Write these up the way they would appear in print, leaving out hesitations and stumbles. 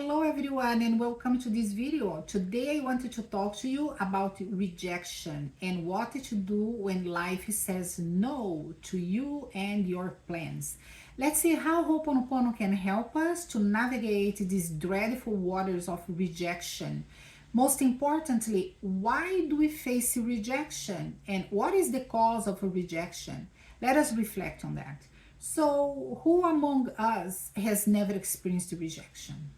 Hello everyone and welcome to this video. Today I wanted to talk to you about rejection and what to do when life says no to you and your plans. Let's see how Ho'oponopono can help us to navigate these dreadful waters of rejection. Most importantly, why do we face rejection and what is the cause of a rejection? Let us reflect on that. So, who among us has never experienced rejection?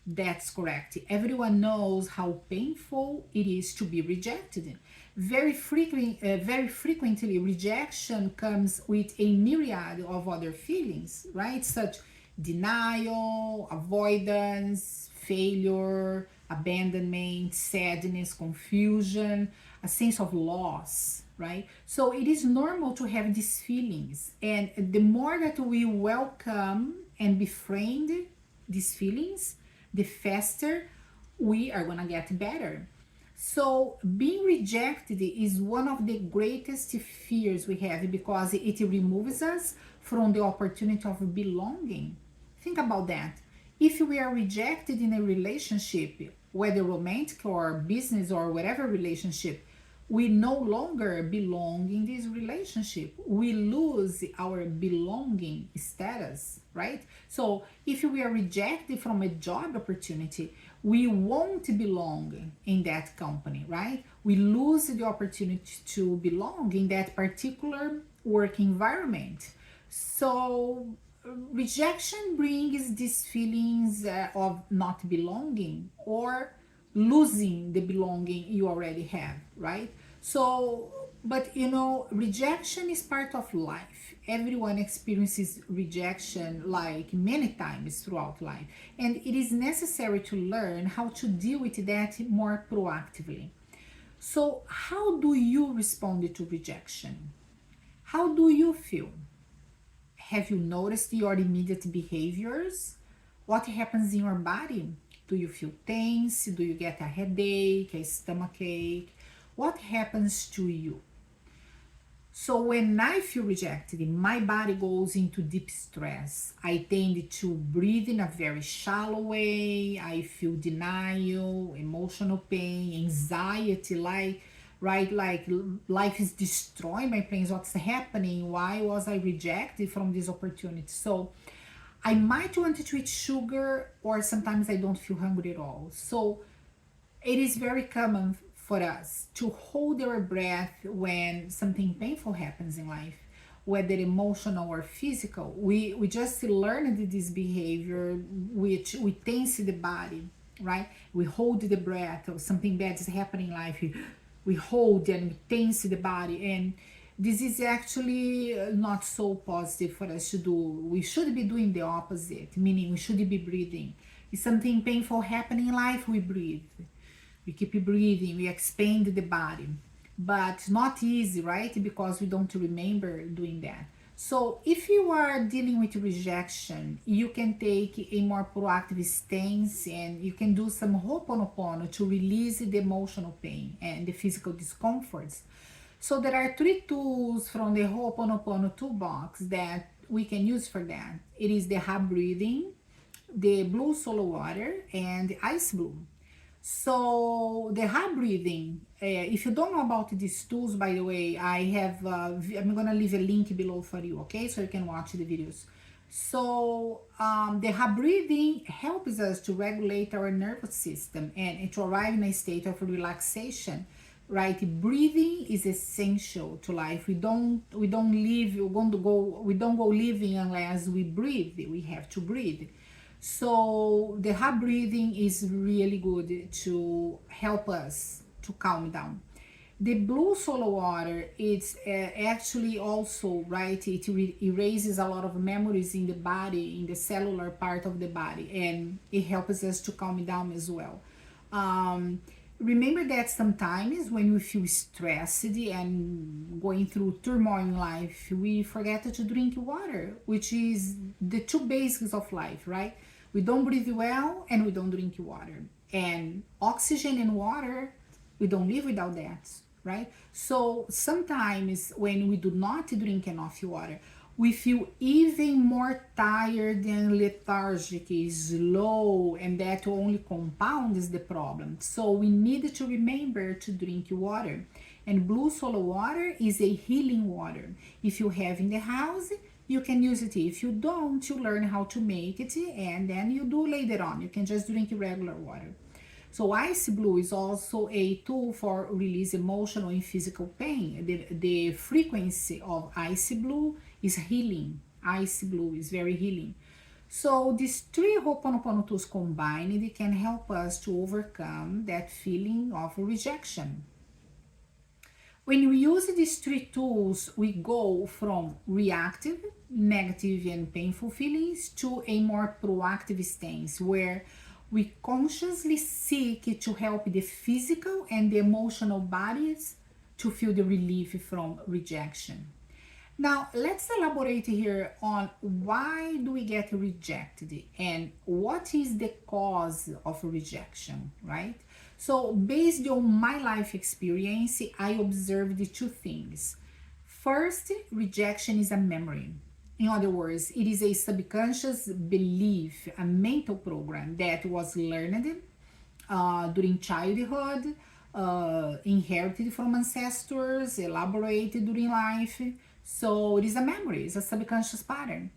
That's correct. Everyone knows how painful it is to be rejected. Very frequently, rejection comes with a myriad of other feelings, right? Such denial, avoidance, failure, abandonment, sadness, confusion, a sense of loss, right? So it is normal to have these feelings. And the more that we welcome and befriend these feelings, the faster we are gonna get better. So being rejected is one of the greatest fears we have because it removes us from the opportunity of belonging. Think about that. If we are rejected in a relationship, whether romantic or business or whatever relationship, we no longer belong in this relationship. We lose our belonging status, right? So if we are rejected from a job opportunity, we won't belong in that company, right? We lose the opportunity to belong in that particular work environment. So rejection brings these feelings of not belonging or losing the belonging you already have, right? So, but rejection is part of life. Everyone experiences rejection like many times throughout life, and it is necessary to learn how to deal with that more proactively. So, how do you respond to rejection? How do you feel? Have you noticed your immediate behaviors? What happens in your body? Do you feel tense? Do you get a headache, a stomach ache? What happens to you? So when I feel rejected, my body goes into deep stress. I tend to breathe in a very shallow way. I feel denial, emotional pain, anxiety, like life is destroying my plans. What's happening? Why was I rejected from this opportunity? So I might want to eat sugar, or sometimes I don't feel hungry at all. So it is very common for us to hold our breath when something painful happens in life, whether emotional or physical. We just learned this behavior, which we tense the body, right? We hold the breath, or something bad is happening in life. We hold and we tense the body, and this is actually not so positive for us to do. We should be doing the opposite, meaning we should be breathing. If something painful happening in life, we breathe. We keep breathing, we expand the body. But not easy, right? Because we don't remember doing that. So if you are dealing with rejection, you can take a more proactive stance and you can do some Ho'oponopono to release the emotional pain and the physical discomforts. So there are three tools from the Ho'oponopono toolbox that we can use for that. It is the hot breathing, the blue solo water, and the ice blue. So the hot breathing, if you don't know about these tools, by the way, I'm gonna leave a link below for you, okay? So you can watch the videos. So the hot breathing helps us to regulate our nervous system and to arrive in a state of relaxation, right? Breathing is essential to life. We don't go living unless we breathe. We have to breathe. So the hot breathing is really good to help us to calm down. The blue solo water, it's actually also, right, it erases a lot of memories in the body, in the cellular part of the body, and it helps us to calm down as well. Remember that sometimes when we feel stressed and going through turmoil in life, we forget to drink water, which is the two basics of life, right? We don't breathe well and we don't drink water. And oxygen and water, we don't live without that, right? So sometimes when we do not drink enough water, we feel even more tired and lethargic, slow, and that only compounds the problem. So we need to remember to drink water. And blue solo water is a healing water. If you have in the house, you can use it. If you don't, you learn how to make it, and then you do later on. You can just drink regular water. So ice blue is also a tool for release emotional and physical pain. The frequency of ice blue is healing. Ice blue is very healing. So these three Ho'oponopono tools combined can help us to overcome that feeling of rejection. When we use these three tools, we go from reactive, negative, and painful feelings to a more proactive stance where we consciously seek to help the physical and the emotional bodies to feel the relief from rejection. Now, let's elaborate here on why do we get rejected and what is the cause of rejection, right? So, based on my life experience, I observed two things. First, rejection is a memory. In other words, it is a subconscious belief, a mental program that was learned during childhood, inherited from ancestors, elaborated during life. So it is a memory, it's a subconscious pattern.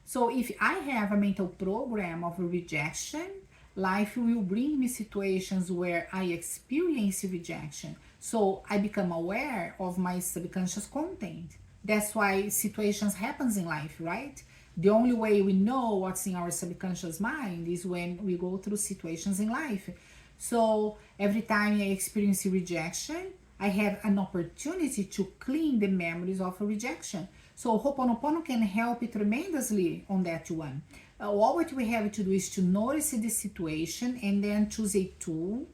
So if I have a mental program of rejection, life will bring me situations where I experience rejection. So I become aware of my subconscious content. That's why situations happens in life, right? The only way we know what's in our subconscious mind is when we go through situations in life. So every time I experience rejection, I have an opportunity to clean the memories of rejection. So Ho'oponopono can help tremendously on that one. All what we have to do is to notice the situation and then choose a tool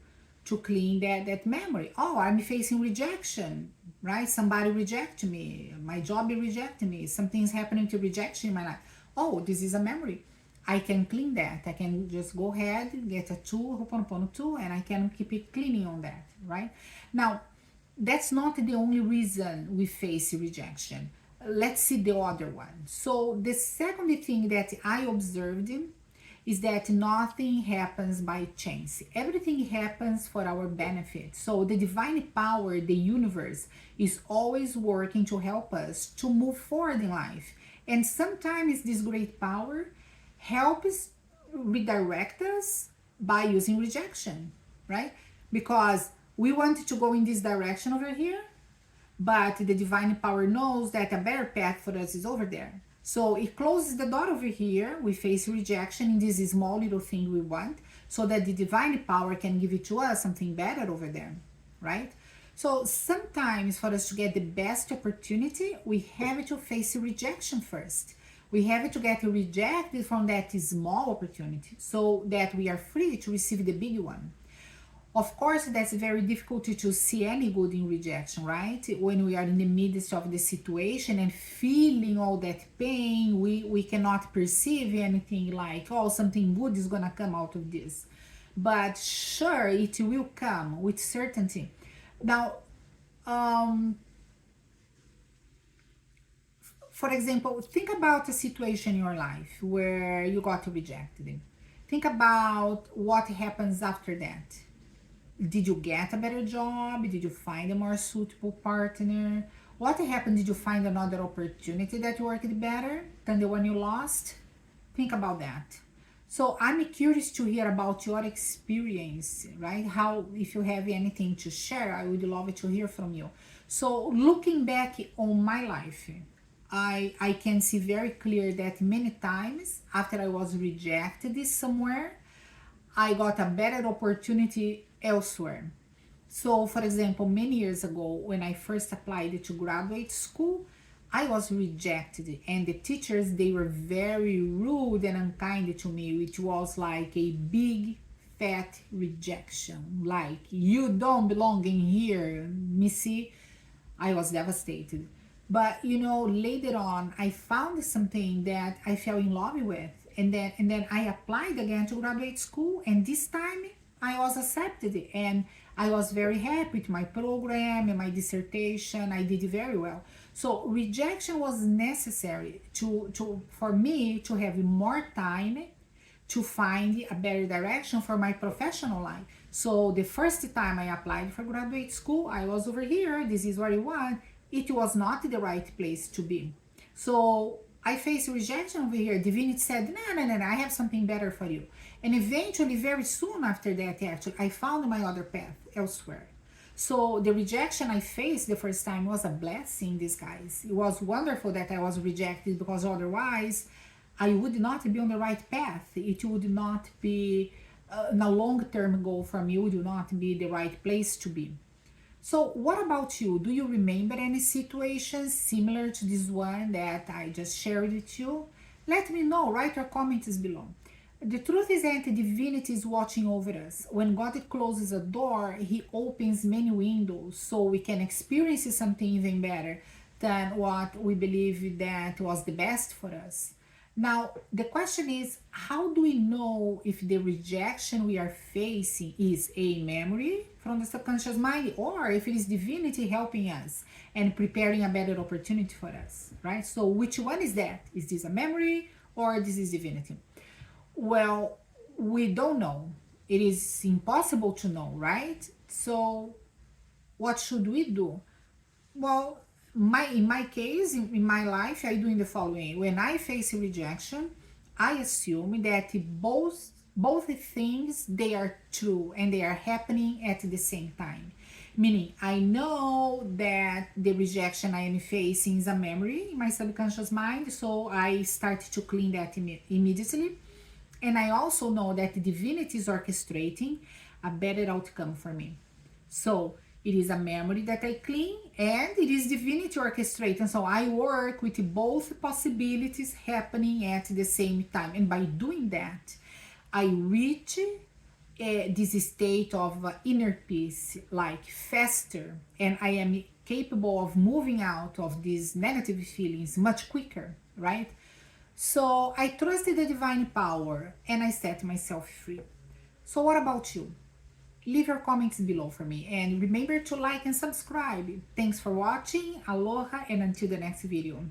to clean that memory. Oh, I'm facing rejection, right? Somebody rejected me. My job rejected me. Something's happening to rejection in my life. Oh, this is a memory. I can clean that. I can just go ahead, get a tool, Ho'oponopono tool, and I can keep it cleaning on that, right? Now, that's not the only reason we face rejection. Let's see the other one. So the second thing that I observed is that nothing happens by chance. Everything happens for our benefit. So the divine power, the universe, is always working to help us to move forward in life. And sometimes this great power helps redirect us by using rejection, right? Because we want to go in this direction over here, but the divine power knows that a better path for us is over there. So it closes the door over here. We face rejection in this small little thing we want, so that the divine power can give it to us something better over there, right? So sometimes for us to get the best opportunity, we have to face rejection first. We have to get rejected from that small opportunity so that we are free to receive the big one. Of course, that's very difficult to see any good in rejection, right? When we are in the midst of the situation and feeling all that pain, we cannot perceive anything like, oh, something good is gonna come out of this. But sure, it will come with certainty. Now, for example, think about a situation in your life where you got rejected. Think about what happens after that. Did you get a better job? Did you find a more suitable partner? What happened? Did you find another opportunity that worked better than the one you lost? Think about that. So I'm curious to hear about your experience, right? How, if you have anything to share, I would love to hear from you. So looking back on my life, I can see very clear that many times after I was rejected somewhere, I got a better opportunity elsewhere. So, for example, many years ago, when I first applied to graduate school, I was rejected, and the teachers, they were very rude and unkind to me, which was like a big fat rejection. Like, you don't belong in here, missy. I was devastated. But later on, I found something that I fell in love with, and then I applied again to graduate school, and this time I was accepted, and I was very happy with my program and my dissertation. I did very well. So rejection was necessary for me to have more time to find a better direction for my professional life. So the first time I applied for graduate school, I was over here. This is what I want. It was not the right place to be. So I faced rejection over here. Divinity said, no, no, no, no, I have something better for you. And eventually, very soon after that, actually, I found my other path elsewhere. So the rejection I faced the first time was a blessing in disguise. It was wonderful that I was rejected, because otherwise I would not be on the right path. It would not be a long-term goal for me. It would not be the right place to be. So what about you? Do you remember any situations similar to this one that I just shared with you? Let me know. Write your comments below. The truth is that divinity is watching over us. When God closes a door, he opens many windows so we can experience something even better than what we believe that was the best for us. Now, the question is, how do we know if the rejection we are facing is a memory from the subconscious mind, or if it is divinity helping us and preparing a better opportunity for us, right? So which one is that? Is this a memory or this is divinity? Well, we don't know. It is impossible to know, right? So what should we do? Well, in my case, in my life, I doing the following. When I face rejection, I assume that both things, they are true and they are happening at the same time. Meaning, I know that the rejection I am facing is a memory in my subconscious mind, so I start to clean that immediately. And I also know that the divinity is orchestrating a better outcome for me. So it is a memory that I clean, and it is divinity orchestrating. So I work with both possibilities happening at the same time. And by doing that, I reach this state of inner peace like faster, and I am capable of moving out of these negative feelings much quicker, right? So I trusted the divine power and I set myself free. So what about you? Leave your comments below for me, and remember to like and subscribe. Thanks for watching. Aloha, and until the next video.